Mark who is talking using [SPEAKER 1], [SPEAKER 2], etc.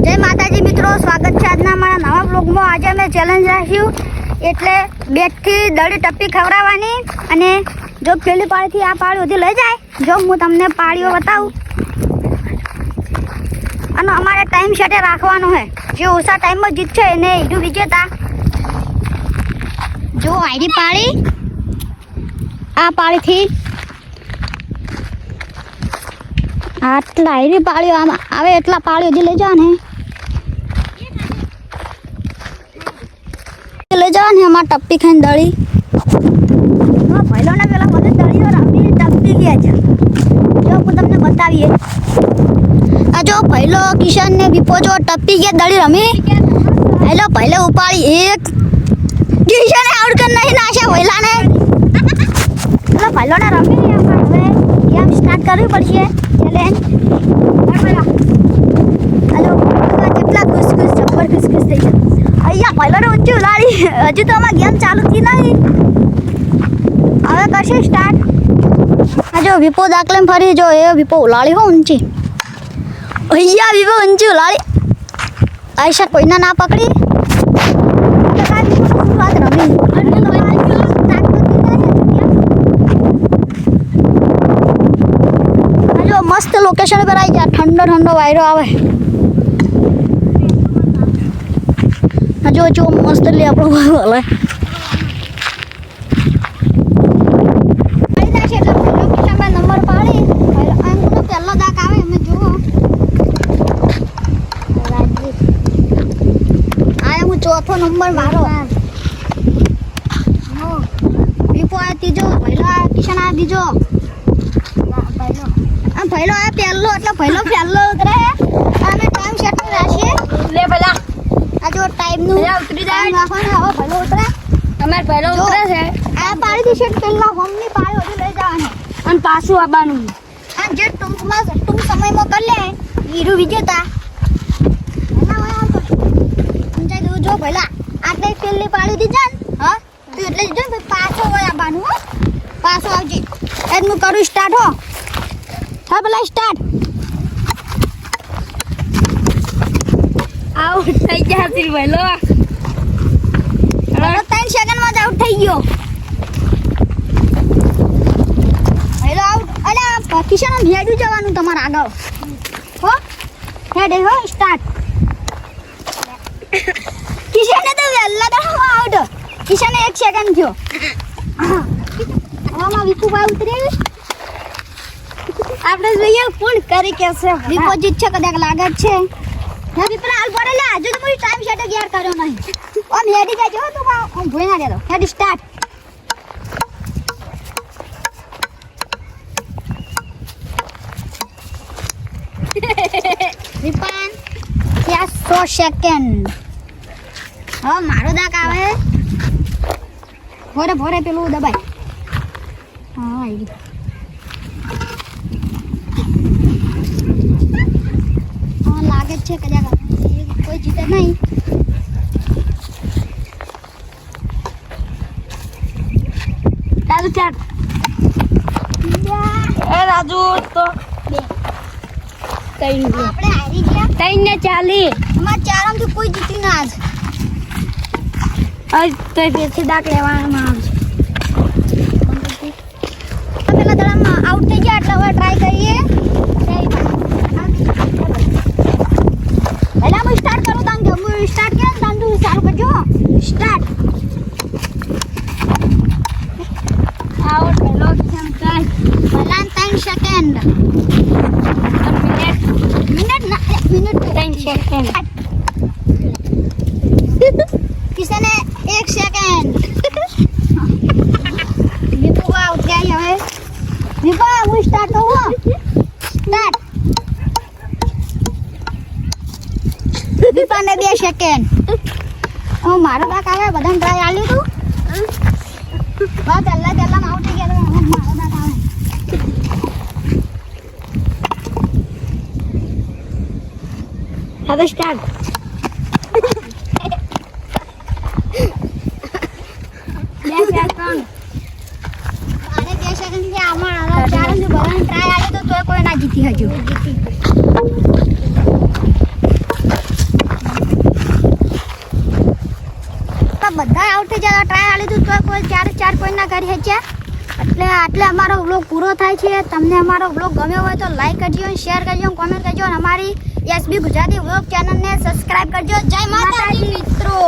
[SPEAKER 1] જય માતાજી મિત્રો, સ્વાગત છે આજના મારા નવા બ્લોગમાં। આજે અમે ચેલેન્જ રાખ્યું એટલે બેટથી દડી ટપ્પી ખવડાવવાની અને જો પેલી પાળીથી આ પાળી સુધી લઈ જાય, જો હું તમને પાળીઓ બતાવું અને અમારે ટાઈમ સેટે રાખવાનો છે। જે ઓછા ટાઈમમાં જીતશે એને હીરું વિજેતા। જો આઈડી પાળી આ પાળીથી આટલા આઈડી પાળીઓ આમાં આવે એટલા પાળીઓ હજી લઈ જવા ને અમારે ટપ્પી ખાઈને દળી પહેલો ને પેલા બધે દળીઓ રમી ટપ્પી ગયા છે। જો હું તમને બતાવીએ, આ જો પહેલો કિશન ને બીપો જો ટપ્પી ગયા દળી રમી। પહેલો ઉપાડી એક કિશને આઉટ કરી નહીં નાખ્યા પહેલાને। પેલો પહેલો ને રમી હવે ગેમ સ્ટાર્ટ કરવી પડશે। ચેલેન્જ હલો કેટલા ખુશ જબ્બર ખુશ થઈ ગયા। અહીંયા પહેલાને ઊંચી ઉલાડી, હજુ તો આમાં ગેમ ચાલુ થઈ નહીં, હવે કરશે સ્ટાર્ટ। આ જો વિપો દાખલે ફરી જો એ વિપો ઉલાડી હો ઊંચી, અહીંયા વિપો ઊંચી ઉલાડી। આયશા કોઈના ના પકડી જો મસ્ત લોકેશન પર આવી ગયા, ઠંડો ઠંડો વાયરો આવે। જો મસ્ત લે આપણો હલે નંબર પાડી પહેલો દાક આવે અમે જુઓ આ હું ચોથો નંબર મારો વિપો આ ત્રીજો, પહેલો આ કિશન આ બીજો, આ પહેલો આ પહેલો એટલે પહેલો ઉતરે। અમે ટાઈમ સેટ રાખીએ લે પેલા આ જો ટાઈમ નું ઉતરી જાય નાખવાનો। હવે પહેલો ઉતરે તમારે પહેલો ઉતરે છે આ પાડી દી સેટ પેલા હોમની પાડી ઓડી લઈ જવાની અને પાછું આવવાનું। આ જે ટૂંક સમયમાં કરી લે હીરું વિજેતા। સમજાય દઉં જો પહેલા આટલે પેલી પાડી દીધા ને હા તું એટલે જો પાછો હોય આવવાનું, હો પાછો આવજે એટલે હું કરું સ્ટાર્ટ। હો હા પેલા સ્ટાર્ટ આઉટ થઈ ગયા છે પહેલો 3 સેકન્ડમાં જ આઉટ થઈ ગયો પહેલો આઉટ। અલ્યા કિશન હેડું જવાનું તમારે આગળ, હો હેડે હો સ્ટાર્ટ। કિશને તો વહેલા તો આઉટ, કિશને 1 સેકન્ડ થયો। આમાં વિપુભાઈ ઉતરી આપણે જોઈએ ફૂલ કરી કે છે વિપો જીત છે કદાચ લાગે છે ના વિપલા હાલ પડે લે હજુ તો મારી ટાઈમ સેટ ગેર કર્યો નહીં ઓમ હેડી જાય જો તું ઓમ ભોય ના દેલો હેડી સ્ટાર્ટ વિપાન 100 સેકન્ડ હવે મારો દાક આવે ભોરે પેલું દબાય હા આવી લાગે છે કદાચ કોઈ જીતે નહીં। રાજુ ચાર એ રાજુ તો આપણે હારી ગયા 3 ને 40 અમાર ચારમથી કોઈ જીતી ના આજ તો બેસી દાક લેવામાં આવશે। પેલા દડામાં આઉટ થઈ ગયા એટલે હવે ટ્રાય કરીએ। પહેલા હું સ્ટાર્ટ કરું તાન જો હું સ્ટાર્ટ કેમ તાન તું ચાલુ કરજો સ્ટાર્ટ આઉટ પહેલો કેમ ટ્રાય પહેલા 3 સેકન્ડ મિનિટ 3 સેકન્ડ કિસને 1 સેકન્ડ વિપો આઉટ ગયા હવે વિપો હું સ્ટાર્ટ કરું સ્ટાર્ટ વિપાને 2 સેકન્ડ ઓ મારો દાક આવે બધાને ટ્રાય આલ્યું તું બા પહેલા આઉટ થઈ ગયા મારો દાક આવે હવે સ્ટાર્ટ જીતી હજુ બધા આઉટ થઈ જાય ટ્રાય આલી તું તો કોઈ ચાર કોઈના ઘરે હેચ્યા એટલે અમારો વ્લોગ પૂરો થાય છે. તમને અમારો વ્લોગ ગમ્યો હોય તો લાઈક કરજો, શેર કરજો, કોમેન્ટ કરજો અને અમારી એસબી ગુજરાતી વ્લોગ ચેનલને સબસ્ક્રાઇબ કરજો. જય માતાજી મિત્રો.